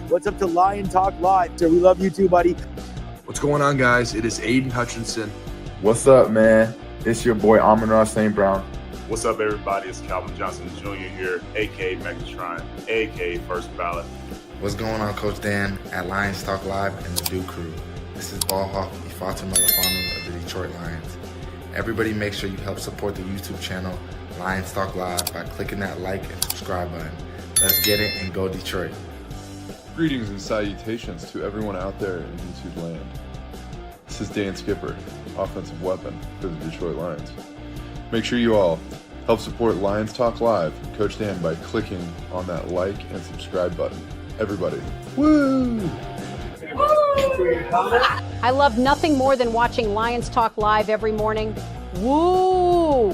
What's up to Lion Talk Live? We love you too, buddy. What's going on, guys? It is Aiden Hutchinson. What's up, man? It's your boy Amon-Ra St. Brown. What's up, everybody? It's Calvin Johnson Jr. here, a.k.a. Megatron, a.k.a. First Ballot. What's going on, Coach Dan at Lions Talk Live and the Duke Crew. This is Ball Hawk Ifeatu Melifonwu of the Detroit Lions. Everybody make sure you help support the YouTube channel Lions Talk Live by clicking that like and subscribe button. Let's get it and go Detroit. Greetings and salutations to everyone out there in YouTube land. This is Dan Skipper, offensive weapon for the Detroit Lions. Make sure you all help support Lions Talk Live and Coach Dan by clicking on that like and subscribe button. Everybody, woo! I love nothing more than watching Lions Talk Live every morning. Woo!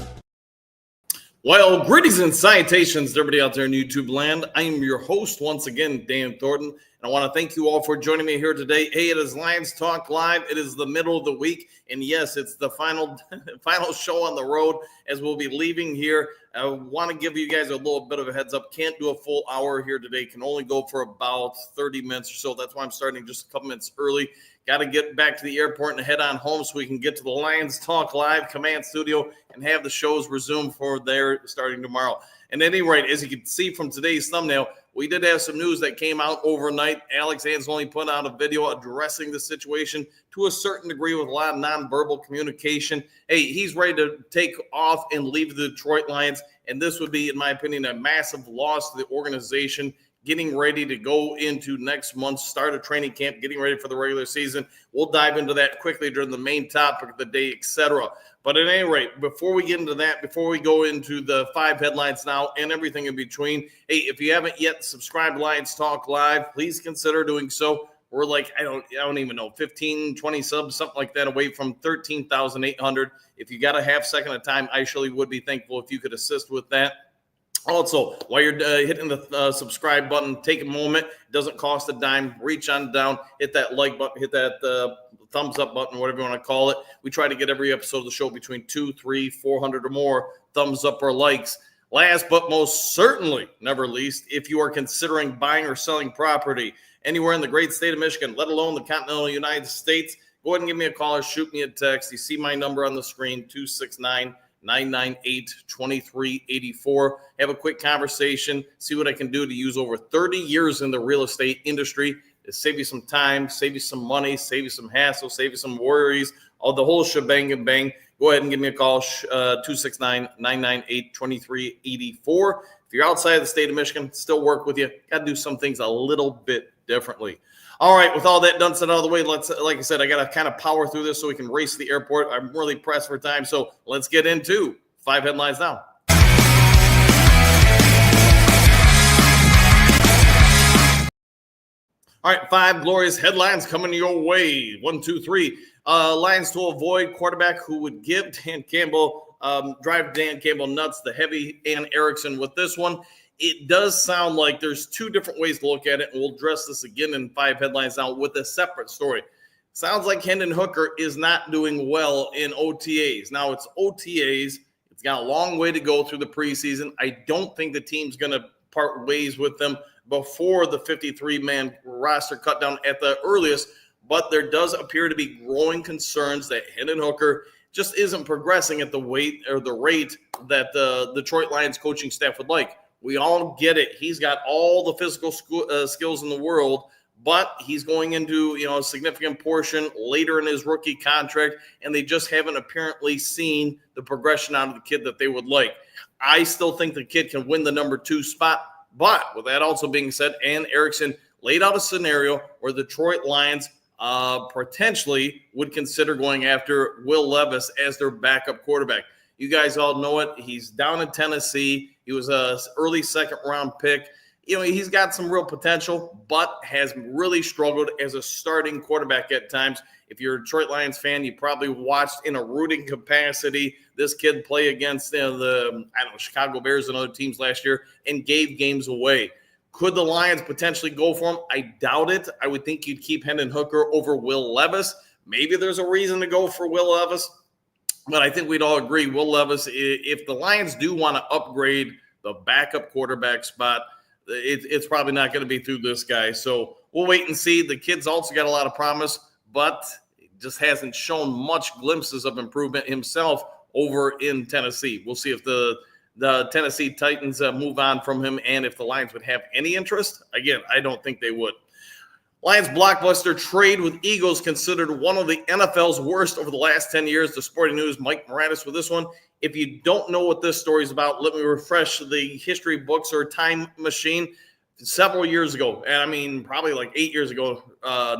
Well, greetings and salutations to everybody out there in YouTube land. I am your host once again, Dan Thornton, and I want to thank you all for joining me here today. Hey, it is Lions Talk Live. It is the middle of the week, and yes, it's the final show on the road as we'll be leaving here. I want to give you guys a little bit of a heads up. Can't do a full hour here today. Can only go for about 30 minutes or so. That's why I'm starting just a couple minutes early. Got to get back to the airport and head on home so we can get to the Lions Talk Live command studio and have the shows resume for there starting tomorrow. And at any rate, as you can see from today's thumbnail, we did have some news that came out overnight. Alex Analone put out a video addressing the situation to a certain degree with a lot of nonverbal communication. Hey, he's ready to take off and leave the Detroit Lions, and this would be, in my opinion, a massive loss to the organization, getting ready to go into next month's start of training camp, getting ready for the regular season. We'll dive into that quickly during the main topic of the day, etc. But at any rate, before we get into that, before we go into the 5 headlines now and everything in between, hey, if you haven't yet subscribed to Lions Talk Live, please consider doing so. We're like, I don't even know, 15, 20 subs, something like that, away from 13,800. If you got a half second of time, I surely would be thankful if you could assist with that. Also, while you're hitting the subscribe button, take a moment. It doesn't cost a dime. Reach on down, hit that like button, hit that thumbs up button, whatever you want to call it. We try to get every episode of the show between 200, 300, 400 or more thumbs up or likes. Last but most certainly, never least, if you are considering buying or selling property anywhere in the great state of Michigan, let alone the continental United States, go ahead and give me a call or shoot me a text. You see my number on the screen, 269-998-2384. Have a quick conversation, see what I can do to use over 30 years in the real estate industry to save you some time, save you some money, save you some hassle, save you some worries, all the whole shebang and bang. Go ahead and give me a call, 269-998-2384. If you're outside the state of Michigan, still work with you. Got to do some things a little bit differently. All right, with all that done said out of the way, like I said, I got to kind of power through this so we can race to the airport. I'm really pressed for time, so let's get into 5 headlines now. All right, 5 glorious headlines coming your way. 1, 2, 3. Lions to avoid quarterback who would give Dan Campbell, drive Dan Campbell nuts, the heavy and Erickson with this one. It does sound like there's 2 different ways to look at it, and we'll address this again in 5 headlines now with a separate story. Sounds like Hendon Hooker is not doing well in OTAs. Now, it's OTAs. It's got a long way to go through the preseason. I don't think the team's going to part ways with them before the 53-man roster cut down at the earliest, but there does appear to be growing concerns that Hendon Hooker just isn't progressing at the rate that the Detroit Lions coaching staff would like. We all get it. He's got all the physical skills in the world, but he's going into a significant portion later in his rookie contract, and they just haven't apparently seen the progression out of the kid that they would like. I still think the kid can win the number 2 spot, but with that also being said, and Erickson laid out a scenario where the Detroit Lions potentially would consider going after Will Levis as their backup quarterback. You guys all know it. He's down in Tennessee. He was an early second-round pick. He's got some real potential, but has really struggled as a starting quarterback at times. If you're a Detroit Lions fan, you probably watched in a rooting capacity this kid play against the Chicago Bears and other teams last year and gave games away. Could the Lions potentially go for him? I doubt it. I would think you'd keep Hendon Hooker over Will Levis, maybe there's a reason to go for Will Levis. But I think we'd all agree Will Levis, if the Lions do want to upgrade the backup quarterback spot, it's probably not going to be through this guy. So we'll wait and see. The kid's also got a lot of promise, but just hasn't shown much glimpses of improvement himself over in Tennessee. We'll see if the Tennessee Titans move on from him and if the Lions would have any interest. Again, I don't think they would. Lions blockbuster trade with Eagles considered one of the NFL's worst over the last 10 years. The Sporting News, Mike Moranis with this one. If you don't know what this story is about, let me refresh the history books or time machine. Several years ago, and I mean probably like 8 years ago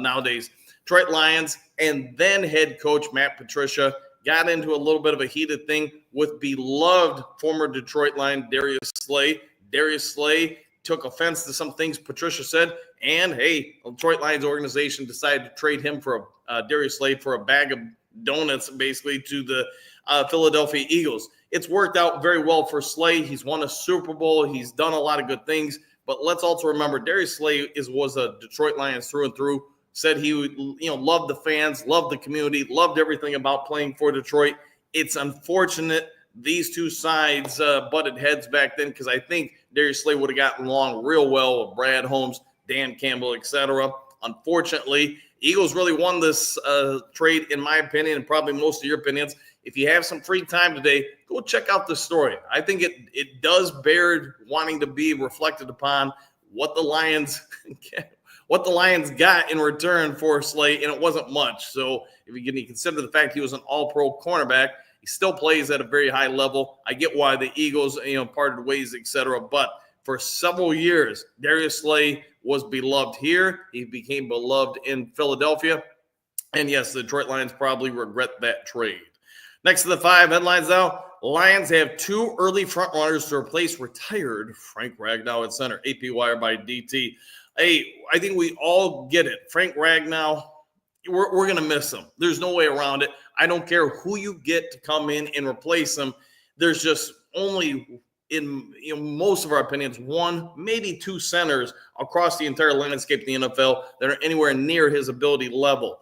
nowadays, Detroit Lions and then head coach Matt Patricia got into a little bit of a heated thing with beloved former Detroit Lion Darius Slay. Darius Slay took offense to some things Patricia said, and hey, the Detroit Lions organization decided to trade him for Darius Slay for a bag of donuts, basically, to the Philadelphia Eagles. It's worked out very well for Slay. He's won a Super Bowl. He's done a lot of good things. But let's also remember, Darius Slay was a Detroit Lions through and through. Said he would, loved the fans, loved the community, loved everything about playing for Detroit. It's unfortunate these two sides butted heads back then, because I think Darius Slay would have gotten along real well with Brad Holmes, Dan Campbell, etc. Unfortunately, Eagles really won this trade, in my opinion, and probably most of your opinions. If you have some free time today, go check out the story. I think it does bear wanting to be reflected upon what the Lions got in return for Slay, and it wasn't much. So if you consider the fact he was an all-pro cornerback, he still plays at a very high level. I get why the Eagles, parted ways, etc. But for several years, Darius Slay was beloved here. He became beloved in Philadelphia. And yes, the Detroit Lions probably regret that trade. Next to the 5 headlines now, Lions have 2 early frontrunners to replace retired Frank Ragnow at center. AP Wire by DT. Hey, I think we all get it. Frank Ragnow, we're going to miss him. There's no way around it. I don't care who you get to come in and replace him. There's just only, in most of our opinions, 1, maybe 2 centers across the entire landscape of the NFL that are anywhere near his ability level.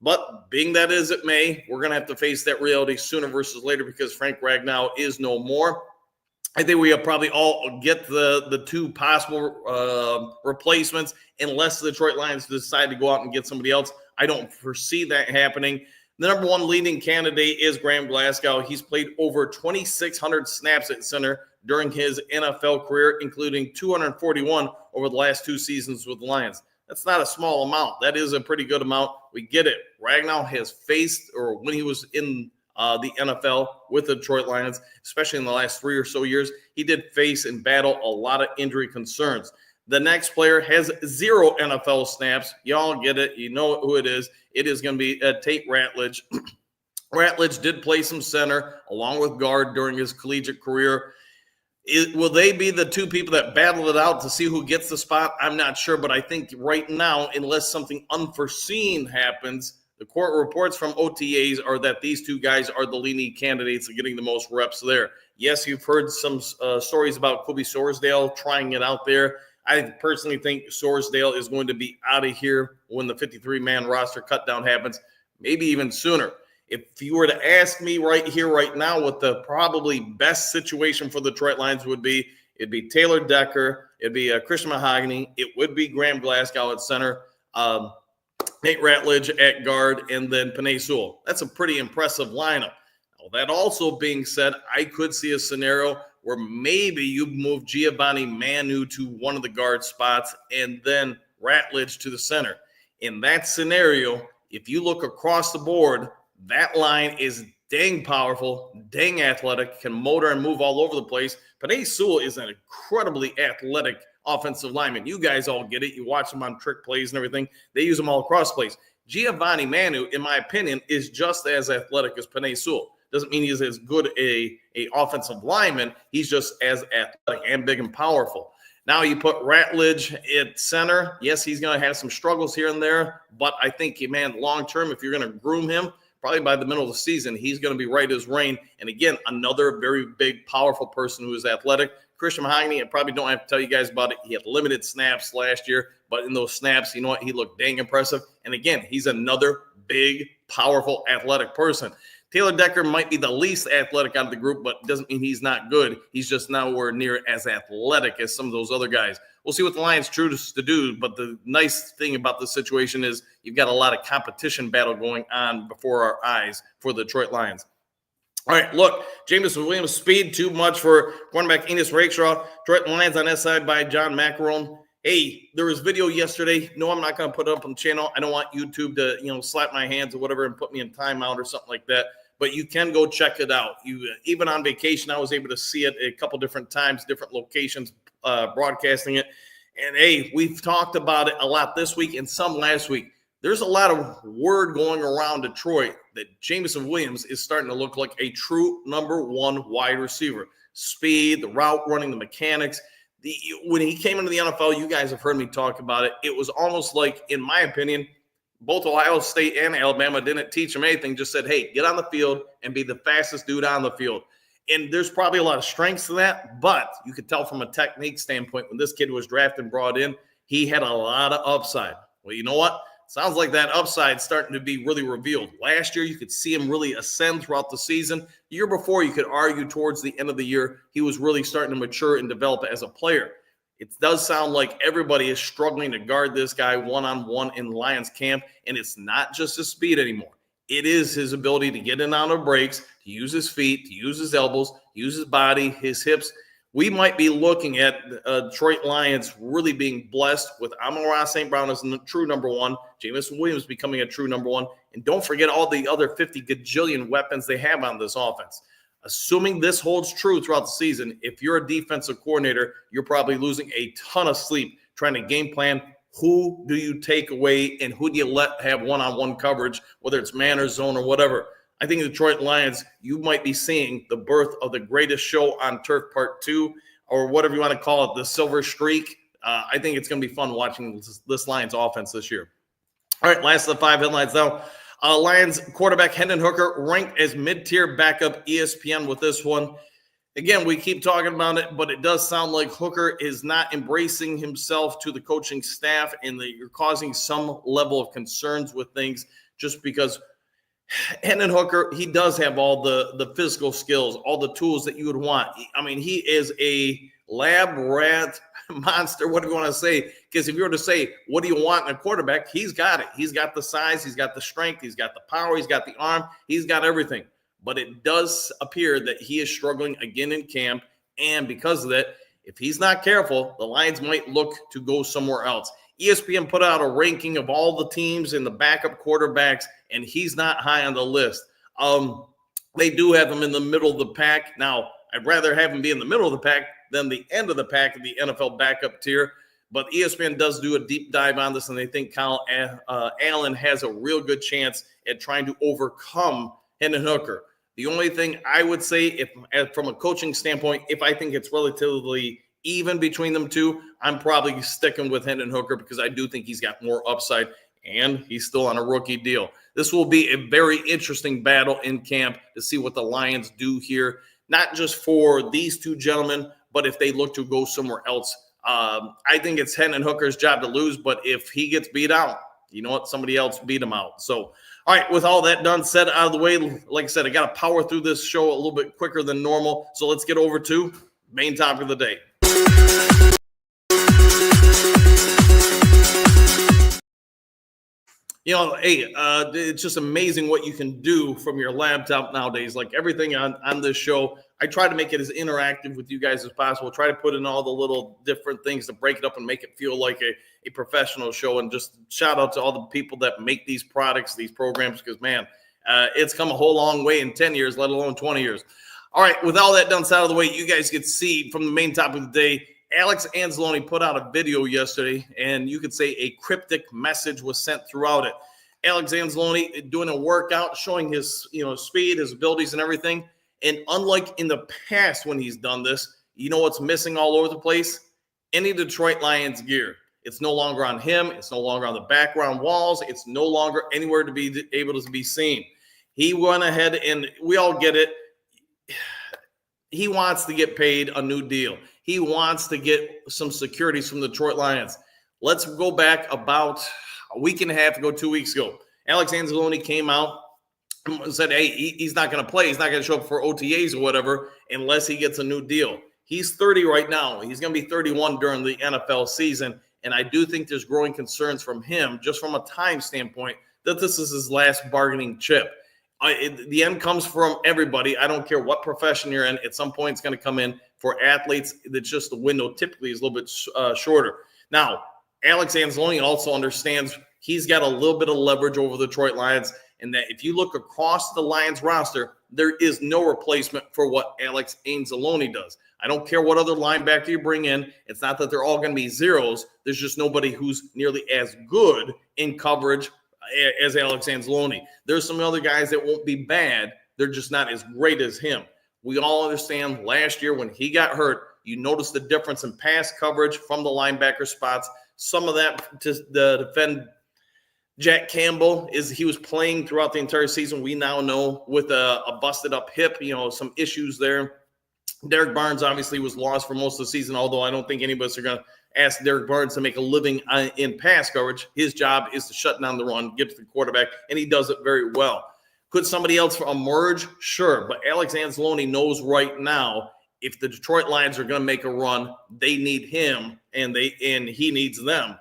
But being that as it may, we're going to have to face that reality sooner versus later, because Frank Ragnow is no more. I think we probably all get the 2 possible replacements, unless the Detroit Lions decide to go out and get somebody else. I don't foresee that happening. The number 1 leading candidate is Graham Glasgow. He's played over 2,600 snaps at center during his NFL career, including 241 over the last 2 seasons with the Lions. That's not a small amount. That is a pretty good amount. We get it. Ragnow has faced, or when he was in the NFL with the Detroit Lions, especially in the last 3 or so years, he did face and battle a lot of injury concerns. The next player has 0 NFL snaps. Y'all get it. You know who it is. It is going to be Tate Ratledge. Ratledge did play some center along with guard during his collegiate career. Will they be the 2 people that battle it out to see who gets the spot? I'm not sure, but I think right now, unless something unforeseen happens, the court reports from OTAs are that these 2 guys are the leading candidates of getting the most reps there. Yes, you've heard some stories about Kobe Sorsdale trying it out there. I personally think Sorsdale is going to be out of here when the 53-man roster cutdown happens, maybe even sooner. If you were to ask me right here, right now, what the probably best situation for the Detroit Lions would be, it'd be Taylor Decker, it'd be Christian Mahogany, it would be Graham Glasgow at center, Nate Ratledge at guard, and then Penei Sewell. That's a pretty impressive lineup. Now, that also being said, I could see a scenario where maybe you move Giovanni Manu to one of the guard spots and then Ratledge to the center. In that scenario, if you look across the board, that line is dang powerful, dang athletic, can motor and move all over the place. Penei Sewell is an incredibly athletic offensive lineman. You guys all get it. You watch them on trick plays and everything. They use them all across plays. Giovanni Manu, in my opinion, is just as athletic as Penei Sewell. Doesn't mean he's as good a offensive lineman. He's just as athletic and big and powerful. Now you put Ratledge at center. Yes, he's going to have some struggles here and there, but I think, man, long-term, if you're going to groom him, probably by the middle of the season, he's going to be right as rain. And again, another very big, powerful person who is athletic. Christian Mahogany, I probably don't have to tell you guys about it. He had limited snaps last year, but in those snaps, you know what? He looked dang impressive. And again, he's another big, powerful, athletic person. Taylor Decker might be the least athletic out of the group, but doesn't mean he's not good. He's just nowhere near as athletic as some of those other guys. We'll see what the Lions choose to do, but the nice thing about this situation is you've got a lot of competition battle going on before our eyes for the Detroit Lions. All right, look, Jameson Williams, speed too much for cornerback Enos Rakestraw. Detroit Lions on SI by John Macaron. Hey, there was video yesterday. No, I'm not going to put it up on the channel. I don't want YouTube to, slap my hands or whatever and put me in timeout or something like that. But you can go check it out. Even on vacation, I was able to see it a couple different times, different locations, broadcasting it. And, hey, we've talked about it a lot this week and some last week. There's a lot of word going around Detroit that Jameson Williams is starting to look like a true number one wide receiver. Speed, the route running, the mechanics. When he came into the NFL, you guys have heard me talk about it. It was almost like, in my opinion, both Ohio State and Alabama didn't teach him anything, just said, hey, get on the field and be the fastest dude on the field. And there's probably a lot of strengths to that, but you could tell from a technique standpoint, when this kid was drafted and brought in, he had a lot of upside. Well, you know what? Sounds like that upside starting to be really revealed. Last year, you could see him really ascend throughout the season. The year before, you could argue towards the end of the year, he was really starting to mature and develop as a player. It does sound like everybody is struggling to guard this guy one-on-one in Lions camp, and it's not just his speed anymore. It is his ability to get in on the breaks, to use his feet, to use his elbows, use his body, his hips. We might be looking at Detroit Lions really being blessed with Amon-Ra St. Brown as a true number one, Jameson Williams becoming a true number one, and don't forget all the other 50 gajillion weapons they have on this offense. Assuming this holds true throughout the season, if you're a defensive coordinator, you're probably losing a ton of sleep trying to game plan who do you take away and who do you let have one-on-one coverage, whether it's man or zone or whatever. I think the Detroit Lions, you might be seeing the birth of the greatest show on turf part 2 or whatever you want to call it, the silver streak. I think it's going to be fun watching this Lions offense this year. All right, last of the 5 headlines now. Lions quarterback Hendon Hooker ranked as mid-tier backup ESPN with this one. Again, we keep talking about it, but it does sound like Hooker is not embracing himself to the coaching staff, and that you're causing some level of concerns with things just because Hendon Hooker, he does have all the physical skills, all the tools that you would want. I mean, he is a lab rat monster. What do you want to say? Because if you were to say, what do you want in a quarterback? He's got it. He's got the size. He's got the strength. He's got the power. He's got the arm. He's got everything. But it does appear that he is struggling again in camp. And because of that, if he's not careful, the Lions might look to go somewhere else. ESPN put out a ranking of all the teams and the backup quarterbacks, and he's not high on the list. They do have him in the middle of the pack. Now, I'd rather have him be in the middle of the pack than the end of the pack of the NFL backup tier. But ESPN does do a deep dive on this, and they think Kyle Allen has a real good chance at trying to overcome Hendon Hooker. The only thing I would say, from a coaching standpoint, if I think it's relatively even between them two, I'm probably sticking with Hendon Hooker because I do think he's got more upside, and he's still on a rookie deal. This will be a very interesting battle in camp to see what the Lions do here, not just for these two gentlemen, but if they look to go somewhere else. I think it's Hendon Hooker's job to lose, but if he gets beat out, you know what? Somebody else beat him out. So, all right, with all that done, said out of the way, like I said, I got to power through this show a little bit quicker than normal. So let's get over to main topic of the day. Hey, it's just amazing what you can do from your laptop nowadays. Like everything on this show, I try to make it as interactive with you guys as possible. Try to put in all the little different things to break it up and make it feel like a professional show. And just shout out to all the people that make these products, these programs, because, man, it's come a whole long way in 10 years, let alone 20 years. All right, with all that done out of the way, you guys could see from the main topic of the day, Alex Analone put out a video yesterday, and you could say a cryptic message was sent throughout it. Alex Analone doing a workout, showing his speed, his abilities, and everything. And unlike in the past when he's done this, you know what's missing all over the place? Any Detroit Lions gear. It's no longer on him. It's no longer on the background walls. It's no longer anywhere to be able to be seen. He went ahead, and we all get it. He wants to get paid a new deal. He wants to get some securities from the Detroit Lions. Let's go back about a week and a half ago, 2 weeks ago. Alex Analone came out said, hey, he's not going to play. He's not going to show up for OTAs or whatever unless he gets a new deal. He's 30 right now. He's going to be 31 during the NFL season. And I do think there's growing concerns from him, just from a time standpoint, that this is his last bargaining chip. The end comes from everybody. I don't care what profession you're in. At some point, it's going to come in. For athletes, it's just the window typically is a little bit shorter. Now, Alex Analone also understands he's got a little bit of leverage over the Detroit Lions, and that if you look across the Lions roster, there is no replacement for what Alex Analone does. I don't care what other linebacker you bring in. It's not that they're all going to be zeros. There's just nobody who's nearly as good in coverage as Alex Analone. There's some other guys that won't be bad. They're just not as great as him. We all understand last year when he got hurt, you notice the difference in pass coverage from the linebacker spots. Some of that to defend Jack Campbell is he was playing throughout the entire season. We now know with a busted up hip, some issues there. Derek Barnes obviously was lost for most of the season, although I don't think any of us are going to ask Derek Barnes to make a living in pass coverage. His job is to shut down the run, get to the quarterback, and he does it very well. Could somebody else emerge? Sure, but Alex Analone knows right now if the Detroit Lions are going to make a run, they need him, and he needs them.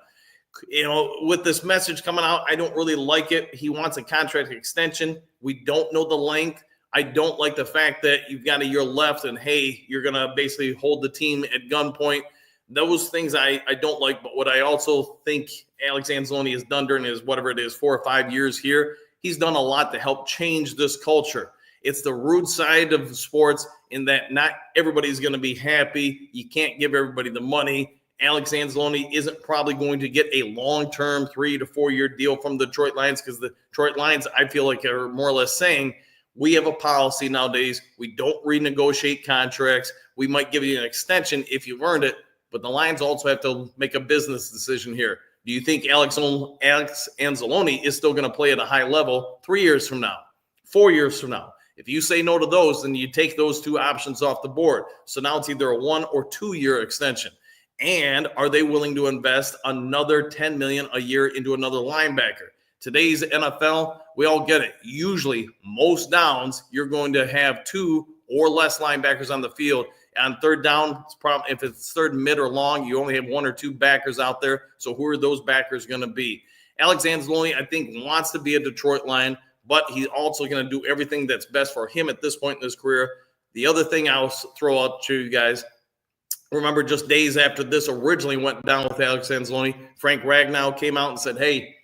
With this message coming out, I don't really like it. He wants a contract extension. We don't know the length. I don't like the fact that you've got a year left and, hey, you're going to basically hold the team at gunpoint. Those things I don't like, but what I also think Alex Analone has done during his, 4 or 5 years here, he's done a lot to help change this culture. It's the rude side of sports in that not everybody's going to be happy. You can't give everybody the money. Alex Analone isn't probably going to get a long-term 3 to 4 year deal from the Detroit Lions because the Detroit Lions, I feel like, are more or less saying, we have a policy nowadays. We don't renegotiate contracts. We might give you an extension if you've earned it, but the Lions also have to make a business decision here. Do you think Alex Analone is still going to play at a high level 3 years from now, 4 years from now? If you say no to those, then you take those two options off the board. So now it's either a 1 or 2 year extension. And are they willing to invest another $10 million a year into another linebacker? Today's NFL, we all get it. Usually, most downs, you're going to have 2 or less linebackers on the field. On third down, if it's third, mid, or long, you only have 1 or 2 backers out there. So who are those backers going to be? Alex Analone, I think, wants to be a Detroit Lion, but he's also going to do everything that's best for him at this point in his career. The other thing I'll throw out to you guys, remember just days after this originally went down with Alex Analone, Frank Ragnow came out and said, hey,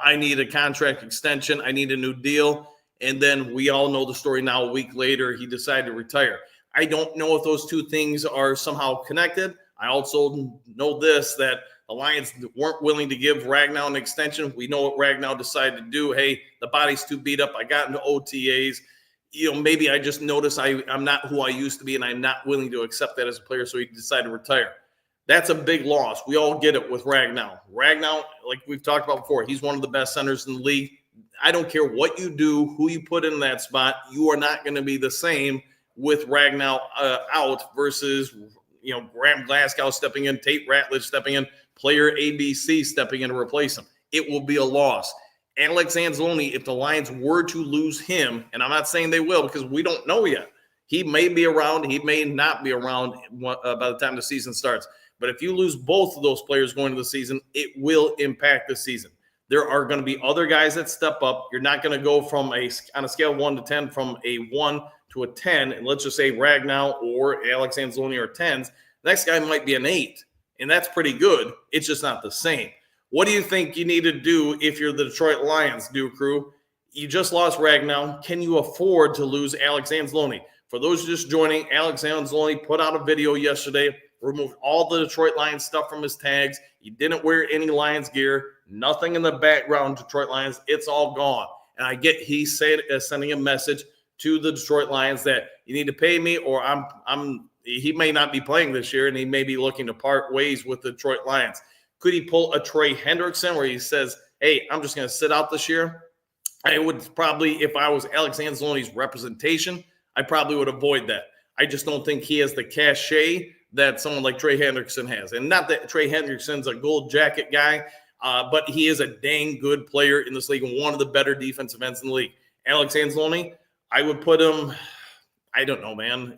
I need a contract extension. I need a new deal. And then we all know the story now. A week later, he decided to retire. I don't know if those two things are somehow connected. I also know this, that the Lions weren't willing to give Ragnow an extension. We know what Ragnow decided to do. Hey, the body's too beat up. I got into OTAs. Maybe I just noticed I'm not who I used to be, and I'm not willing to accept that as a player, so he decided to retire. That's a big loss. We all get it with Ragnow. Ragnow, like we've talked about before, he's one of the best centers in the league. I don't care what you do, who you put in that spot, you are not going to be the same with Ragnow out versus, Graham Glasgow stepping in, Tate Ratledge stepping in, player ABC stepping in to replace him. It will be a loss. Alex Analone, if the Lions were to lose him, and I'm not saying they will because we don't know yet. He may be around. He may not be around by the time the season starts. But if you lose both of those players going into the season, it will impact the season. There are going to be other guys that step up. You're not going to go from on a scale of 1 to 10, from a 1 to a 10, and let's just say Ragnow or Alex Analone are 10s. The next guy might be an 8, and that's pretty good. It's just not the same. What do you think you need to do if you're the Detroit Lions, Dew Crew? You just lost Ragnow. Can you afford to lose Alex Analone? For those just joining, Alex Analone put out a video yesterday, removed all the Detroit Lions stuff from his tags. He didn't wear any Lions gear, nothing in the background, Detroit Lions. It's all gone. And I get he said sending a message to the Detroit Lions that you need to pay me, or he may not be playing this year, and he may be looking to part ways with the Detroit Lions. Could he pull a Trey Hendrickson where he says, hey, I'm just going to sit out this year? I would probably, if I was Alex Anzalone's representation, I probably would avoid that. I just don't think he has the cachet that someone like Trey Hendrickson has. And not that Trey Hendrickson's a gold jacket guy, but he is a dang good player in this league and one of the better defensive ends in the league. Alex Analone, I would put him, I don't know, man.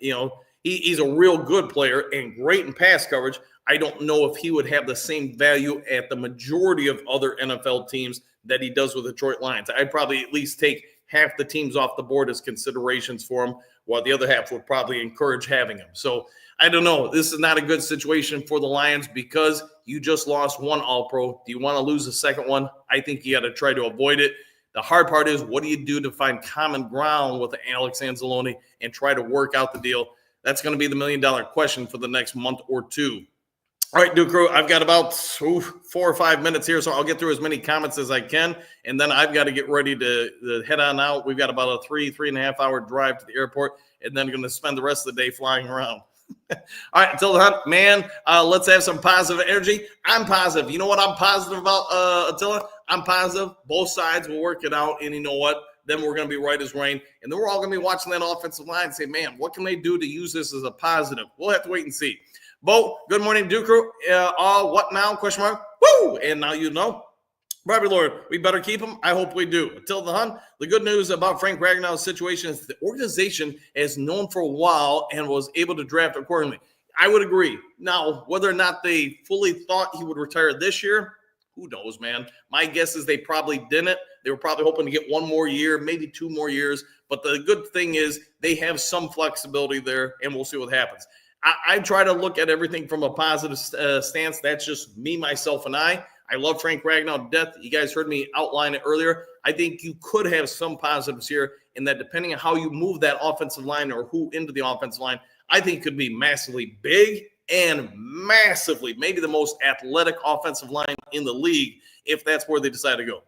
He's a real good player and great in pass coverage. I don't know if he would have the same value at the majority of other NFL teams that he does with the Detroit Lions. I'd probably at least take half the teams off the board as considerations for him, while the other half would probably encourage having him. So I don't know. This is not a good situation for the Lions because you just lost one All-Pro. Do you want to lose the second one? I think you got to try to avoid it. The hard part is, what do you do to find common ground with Alex Analone and try to work out the deal? That's going to be the million-dollar question for the next month or two. All right, Duke Crew, I've got about 4 or 5 minutes here, so I'll get through as many comments as I can, and then I've got to get ready to head on out. We've got about a 3.5 hour drive to the airport, and then going to spend the rest of the day flying around. All right, until then, man, let's have some positive energy. I'm positive. You know what I'm positive about, Attila? I'm positive. Both sides will work it out, and you know what? Then we're going to be right as rain, and then we're all going to be watching that offensive line and say, man, what can they do to use this as a positive? We'll have to wait and see. Bo, good morning, Duke Crew. What now? Question mark. Woo! And now you know. Bobby Lord, we better keep him. I hope we do. Until then, the good news about Frank Ragnow's situation is the organization has known for a while and was able to draft accordingly. I would agree. Now, whether or not they fully thought he would retire this year, who knows, man? My guess is they probably didn't. They were probably hoping to get 1 more year, maybe 2 more years. But the good thing is they have some flexibility there, and we'll see what happens. I try to look at everything from a positive stance. That's just me, myself, and I. I love Frank Ragnow to death. You guys heard me outline it earlier. I think you could have some positives here in that depending on how you move that offensive line or who into the offensive line, I think could be massively big and massively, maybe the most athletic offensive line in the league if that's where they decide to go.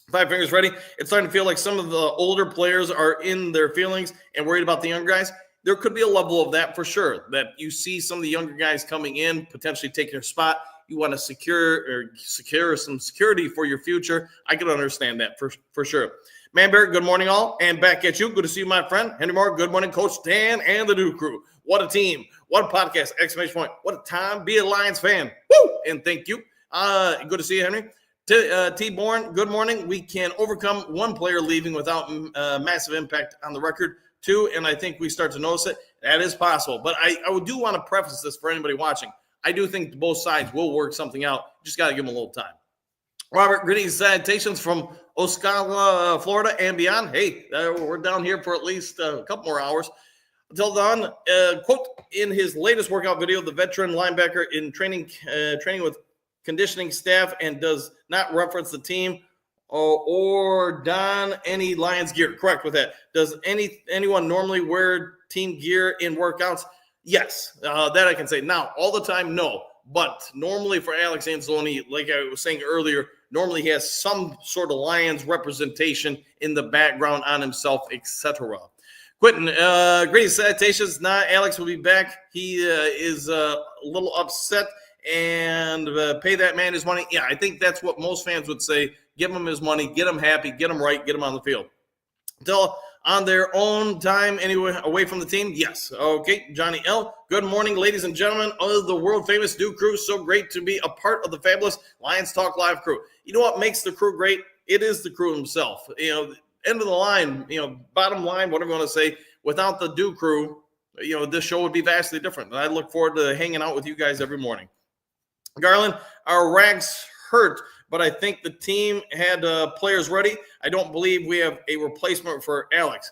5 fingers ready. It's starting to feel like some of the older players are in their feelings and worried about the younger guys. There could be a level of that for sure, that you see some of the younger guys coming in, potentially taking their spot. You want to secure some security for your future. I can understand that for sure. Man Bear, good morning all. And back at you. Good to see you, my friend. Henry Moore, good morning, Coach Dan and the Duke Crew. What a team. What a podcast. Exclamation point. What a time. Be a Lions fan. Woo! And thank you. Good to see you, Henry. T-Born, good morning. We can overcome one player leaving without massive impact on the record. 2, and I think we start to notice it. That is possible. But I do want to preface this for anybody watching. I do think both sides will work something out. Just got to give them a little time. Robert, greetings, salutations from Ocala, Florida, and beyond. Hey, we're down here for at least a couple more hours. Until then, quote, in his latest workout video, the veteran linebacker in training with conditioning staff and does not reference the team or don any Lions gear. Correct with that. Does anyone normally wear team gear in workouts? Yes, that I can say. Now, all the time, no. But normally for Alex Analone, like I was saying earlier, normally he has some sort of Lions representation in the background on himself, etc. Quentin, greetings, salutations. Now Alex will be back. He is a little upset and pay that man his money. Yeah, I think that's what most fans would say. Give him his money, get him happy, get him right, get him on the field. Until on their own time, anyway, away from the team? Yes. Okay, Johnny L. Good morning, ladies and gentlemen of the world-famous Duke Crew. So great to be a part of the fabulous Lions Talk Live crew. You know what makes the crew great? It is the crew himself. End of the line, bottom line, whatever you want to say, without the Duke Crew, this show would be vastly different. And I look forward to hanging out with you guys every morning. Garland, our rags hurt, but I think the team had players ready. I don't believe we have a replacement for Alex.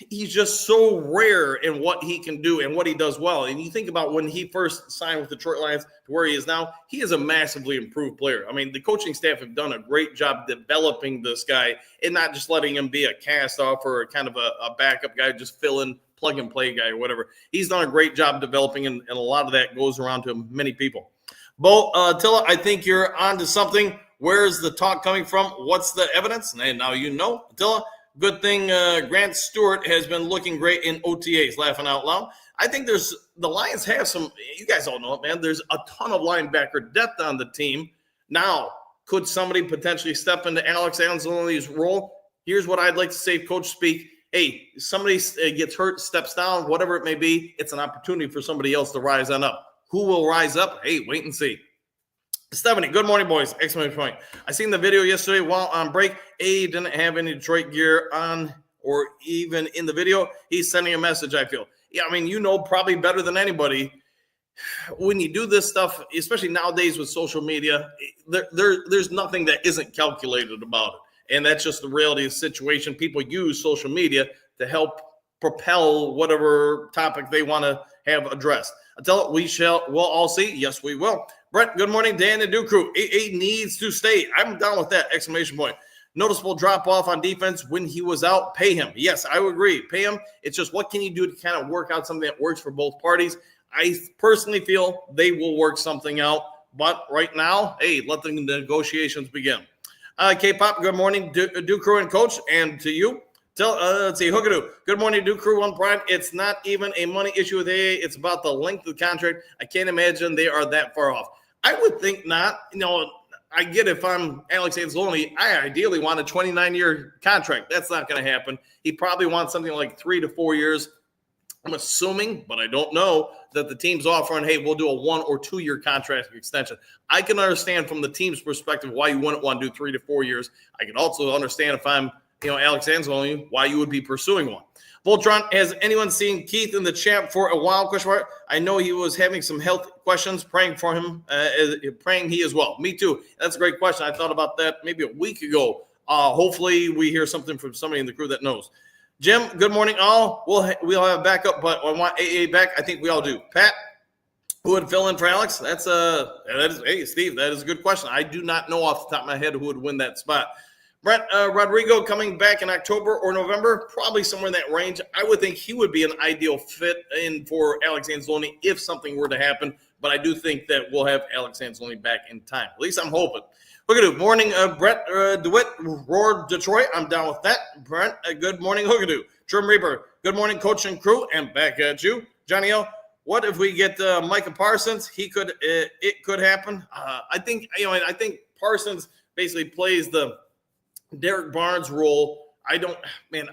He's just so rare in what he can do and what he does well. And you think about when he first signed with the Detroit Lions to where he is now, he is a massively improved player. I mean, the coaching staff have done a great job developing this guy and not just letting him be a cast-off or kind of a backup guy, just fill in, plug-and-play guy or whatever. He's done a great job developing, and a lot of that goes around to many people. Bo, Tilla, I think you're on to something. Where's the talk coming from? What's the evidence? And now you know. Tilla, good thing Grant Stewart has been looking great in OTAs, laughing out loud. I think the Lions have some, you guys all know it, man. There's a ton of linebacker depth on the team. Now, could somebody potentially step into Alex Anzalone's role? Here's what I'd like to say, coach speak. Hey, somebody gets hurt, steps down, whatever it may be, it's an opportunity for somebody else to rise on up. Who will rise up? Hey, wait and see. Stephanie, good morning, boys. Exclamation point. I seen the video yesterday while on break. A didn't have any Detroit gear on or even in the video. He's sending a message, I feel. Yeah, I mean, probably better than anybody. When you do this stuff, especially nowadays with social media, there's nothing that isn't calculated about it. And that's just the reality of the situation. People use social media to help propel whatever topic they want to have addressed. Until we'll all see. Yes, we will. Brett, good morning. Dan and Duke Crew. AA needs to stay. I'm down with that. Exclamation point. Noticeable drop off on defense when he was out. Pay him. Yes, I would agree. Pay him. It's just what can you do to kind of work out something that works for both parties? I personally feel they will work something out. But right now, hey, let the negotiations begin. K-Pop, good morning. Duke Crew and Coach. And to you. Let's see, Hookadoo. Good morning, Duke Crew. One Pride. It's not even a money issue with AA. It's about the length of the contract. I can't imagine they are that far off. I would think not. I get if I'm Alex Analone, I ideally want a 29-year contract. That's not going to happen. He probably wants something like 3 to 4 years. I'm assuming, but I don't know, that the team's offering, hey, we'll do a 1 or 2 year contract extension. I can understand from the team's perspective why you wouldn't want to do 3 to 4 years. I can also understand if I'm Alex Analone, why you would be pursuing one. Voltron, has anyone seen Keith in the chat for a while? I know he was having some health questions, praying for him, praying he as well. Me too. That's a great question. I thought about that maybe a week ago. Hopefully we hear something from somebody in the crew that knows. Jim, good morning, all. We'll have backup, but I want AA back. I think we all do. Pat, who would fill in for Alex? Hey, Steve, that is a good question. I do not know off the top of my head who would win that spot. Brent Rodrigo coming back in October or November, probably somewhere in that range. I would think he would be an ideal fit in for Alex Analone if something were to happen. But I do think that we'll have Alex Analone back in time. At least I'm hoping. Hookadoo, morning, Brett DeWitt, Roar Detroit. I'm down with that. Brent, good morning, Hookadoo. Trim Reaper, good morning, Coach and crew, and back at you. Johnny O, what if we get Micah Parsons? It could happen. I think Parsons basically plays the Derek Barnes role. I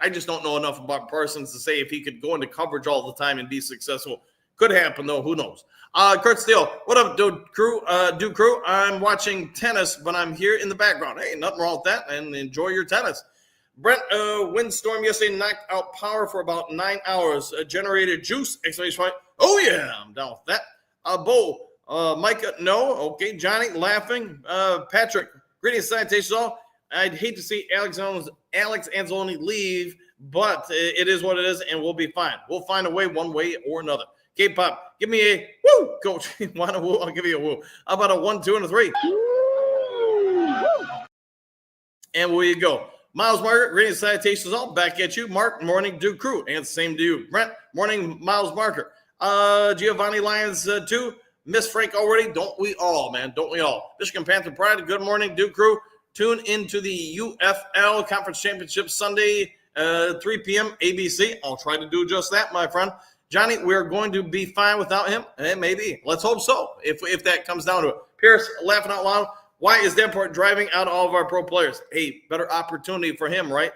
just don't know enough about Parsons to say if he could go into coverage all the time and be successful. Could happen though. Who knows? Kurt Steele, what up, Duke Crew? I'm watching tennis, but I'm here in the background. Hey, nothing wrong with that, and enjoy your tennis. Brent, windstorm yesterday knocked out power for about 9 hours. Generated juice! Exclamation point. Oh yeah, I'm down with that. Bo, Micah, no. Okay, Johnny, laughing. Patrick, greetings, salutations all. I'd hate to see Alex Analone leave, but it is what it is, and we'll be fine. We'll find a way, one way or another. K-Pop, give me a woo, Coach. Want a woo? I'll give you a woo. How about a 1, 2, and a 3? And where you go. Miles Margaret, greetings, salutations all. Back at you. Mark, morning, Duke Crew. And same to you. Brent, morning, Miles Marker. Giovanni Lyons, too. Miss Frank already. Don't we all, man? Don't we all? Michigan Panther Pride, good morning, Duke Crew. Tune into the UFL Conference Championship Sunday, 3 p.m. ABC. I'll try to do just that, my friend. Johnny, we're going to be fine without him. Maybe. Let's hope so, if that comes down to it. Pierce, laughing out loud. Why is Davenport driving out all of our pro players? Hey, better opportunity for him, right?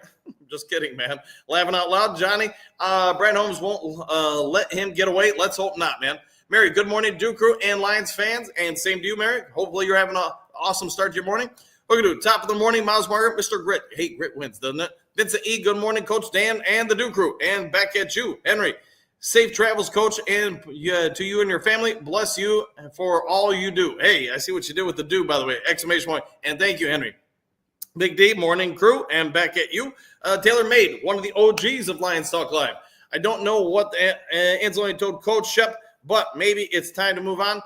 Just kidding, man. Laughing out loud. Johnny, Brad Holmes won't let him get away. Let's hope not, man. Mary, good morning, Duke Crew and Lions fans. And same to you, Mary. Hopefully you're having an awesome start to your morning. We're going to do top of the morning, Miles Margaret, Mr. Grit. Hey, Grit wins, doesn't it? Vincent E., good morning, Coach Dan and the Duke Crew. And back at you, Henry. Safe travels, Coach, and to you and your family. Bless you for all you do. Hey, I see what you did with the do, by the way. Exclamation point. And thank you, Henry. Big D, morning, crew, and back at you. Taylor Made, one of the OGs of Lions Talk Live. I don't know what Anzalone told Coach Shep, but maybe it's time to move on.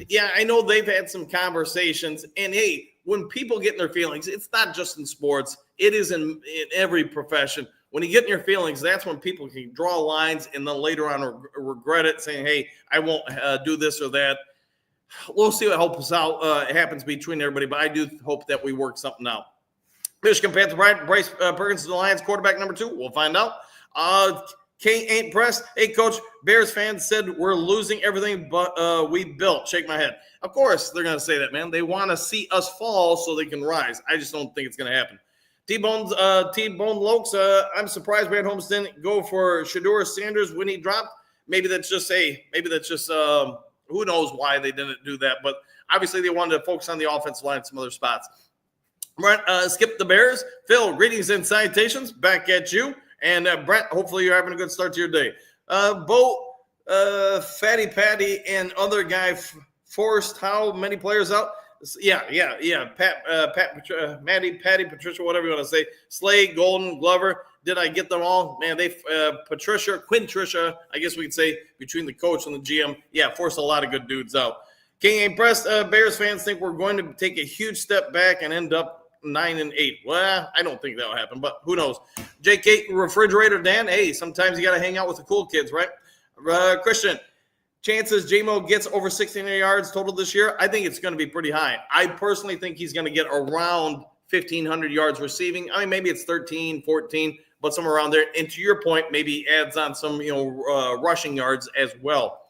Yeah, I know they've had some conversations, and hey, when people get in their feelings, it's not just in sports. It is in every profession. When you get in your feelings, that's when people can draw lines and then later on regret it, saying, hey, I won't do this or that. We'll see what helps out happens between everybody, but I do hope that we work something out. Michigan Panther Bryce Perkins is the Lions quarterback number 2. We'll find out. K ain't pressed. Hey, Coach, Bears fans said we're losing everything but we built. Shake my head. Of course they're going to say that, man. They want to see us fall so they can rise. I just don't think it's going to happen. T-Bone Lokes, I'm surprised Brad Holmes didn't go for Shedeur Sanders when he dropped. Maybe that's just who knows why they didn't do that. But obviously they wanted to focus on the offensive line and some other spots. Brent, skip the Bears. Phil, greetings and salutations. Back at you. And Brent, hopefully you're having a good start to your day. Bo, Fatty Patty, and other guy forced how many players out? Yeah. Pat, Maddie, Patty, Patricia, whatever you want to say. Slade, Golden, Glover. Did I get them all? Man, they Quintricia, I guess we could say, between the coach and the GM, forced a lot of good dudes out. King ain't pressed. Bears fans think we're going to take a huge step back and end up 9-8. Well, I don't think that'll happen, but who knows? JK Refrigerator Dan. Hey, sometimes you got to hang out with the cool kids, right? Christian, chances J-Mo gets over 1,600 yards total this year, I think it's going to be pretty high. I personally think he's going to get around 1,500 yards receiving. I mean, maybe it's 13, 14, but somewhere around there. And to your point, maybe he adds on some, rushing yards as well.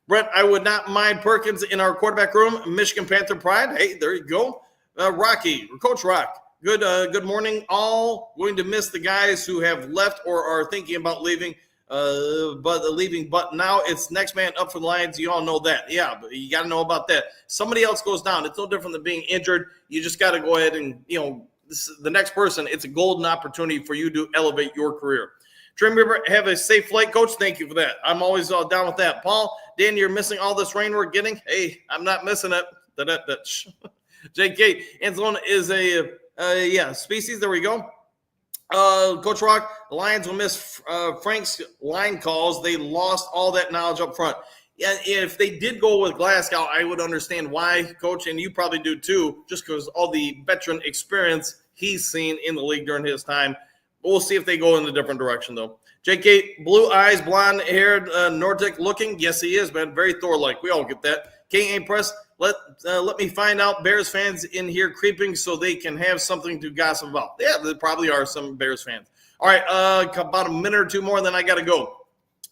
Brent, I would not mind Perkins in our quarterback room. Michigan Panther pride. Hey, there you go. Rocky, Coach Rock, good morning, all. Going to miss the guys who have left or are thinking about leaving, but now it's next man up for the Lions. You all know that. Yeah, but you got to know about that. Somebody else goes down. It's no different than being injured. You just got to go ahead and, the next person, it's a golden opportunity for you to elevate your career. Trim River, have a safe flight, Coach. Thank you for that. I'm always down with that. Paul, Dan, you're missing all this rain we're getting. Hey, I'm not missing it. JK, ANZALONE is a species. There we go. Coach Rock, the Lions will miss Frank's line calls. They lost all that knowledge up front. Yeah, if they did go with Glasgow, I would understand why, Coach, and you probably do too, just because all the veteran experience he's seen in the league during his time. We'll see if they go in a different direction, though. JK, blue eyes, blonde-haired, Nordic looking. Yes, he is, man. Very Thor-like. We all get that. King ain't pressed. Let me find out Bears fans in here creeping so they can have something to gossip about. Yeah, there probably are some Bears fans. All right, about a minute or two more, then I got to go.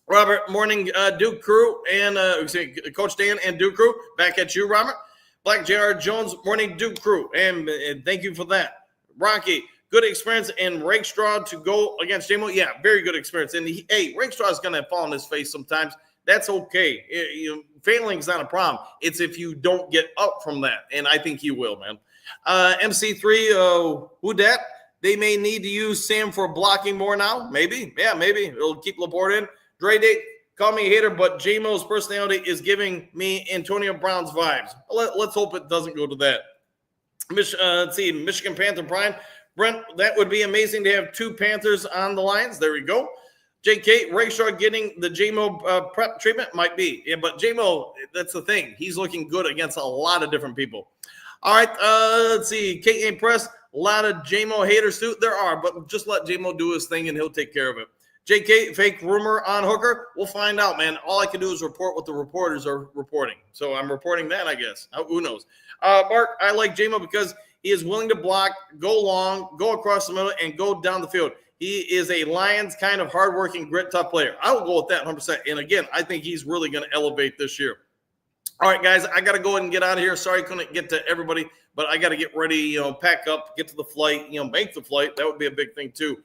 Robert, morning, Duke crew, and Coach Dan and Duke crew. Back at you, Robert. Black J.R. Jones, morning, Duke crew, and thank you for that. Rocky, good experience in Rakestraw to go against J-Mo. Yeah, very good experience. And, Rakestraw is going to fall on his face sometimes. That's okay. Failing is not a problem. It's if you don't get up from that, and I think you will, man. MC3, who dat? They may need to use Sam for blocking more now. Maybe. Yeah, maybe. It'll keep Laporte in. Dre Date, call me a hater, but J-Mo's personality is giving me Antonio Brown's vibes. Let's hope it doesn't go to that. Let's see, Michigan Panther Prime. Brent, that would be amazing to have two Panthers on the Lions. There we go. JK, Rakestraw getting the J-Mo prep treatment? Might be. Yeah, but J-Mo, that's the thing. He's looking good against a lot of different people. All right, let's see. K.A. Press, a lot of J-Mo haters too. There are, but just let J-Mo do his thing and he'll take care of it. JK, fake rumor on Hooker? We'll find out, man. All I can do is report what the reporters are reporting. So I'm reporting that, I guess. Who knows? Mark, I like J-Mo because he is willing to block, go long, go across the middle, and go down the field. He is a Lions kind of hardworking, grit, tough player. I will go with that 100%. And, again, I think he's really going to elevate this year. All right, guys, I got to go ahead and get out of here. Sorry I couldn't get to everybody, but I got to get ready, pack up, get to the flight, make the flight. That would be a big thing, too.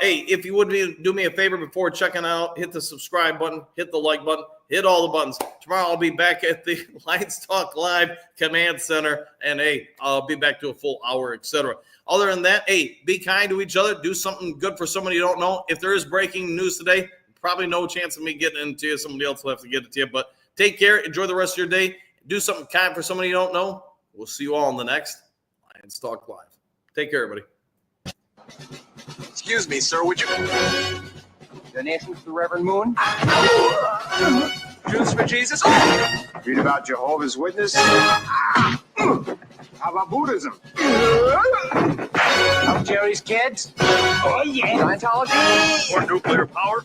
Hey, if you would do me a favor before checking out, hit the subscribe button, hit the like button, hit all the buttons. Tomorrow I'll be back at the Lions Talk Live Command Center, and, hey, I'll be back to a full hour, etc. Other than that, hey, be kind to each other. Do something good for somebody you don't know. If there is breaking news today, probably no chance of me getting it to you. Somebody else will have to get it to you. But take care. Enjoy the rest of your day. Do something kind for somebody you don't know. We'll see you all in the next Lions Talk Live. Take care, everybody. Excuse me, sir, would you... Donations to the Reverend Moon? Jews for Jesus? Read about Jehovah's Witness? How about Buddhism? Help Jerry's kids? Oh, yeah. Scientology? Or nuclear power?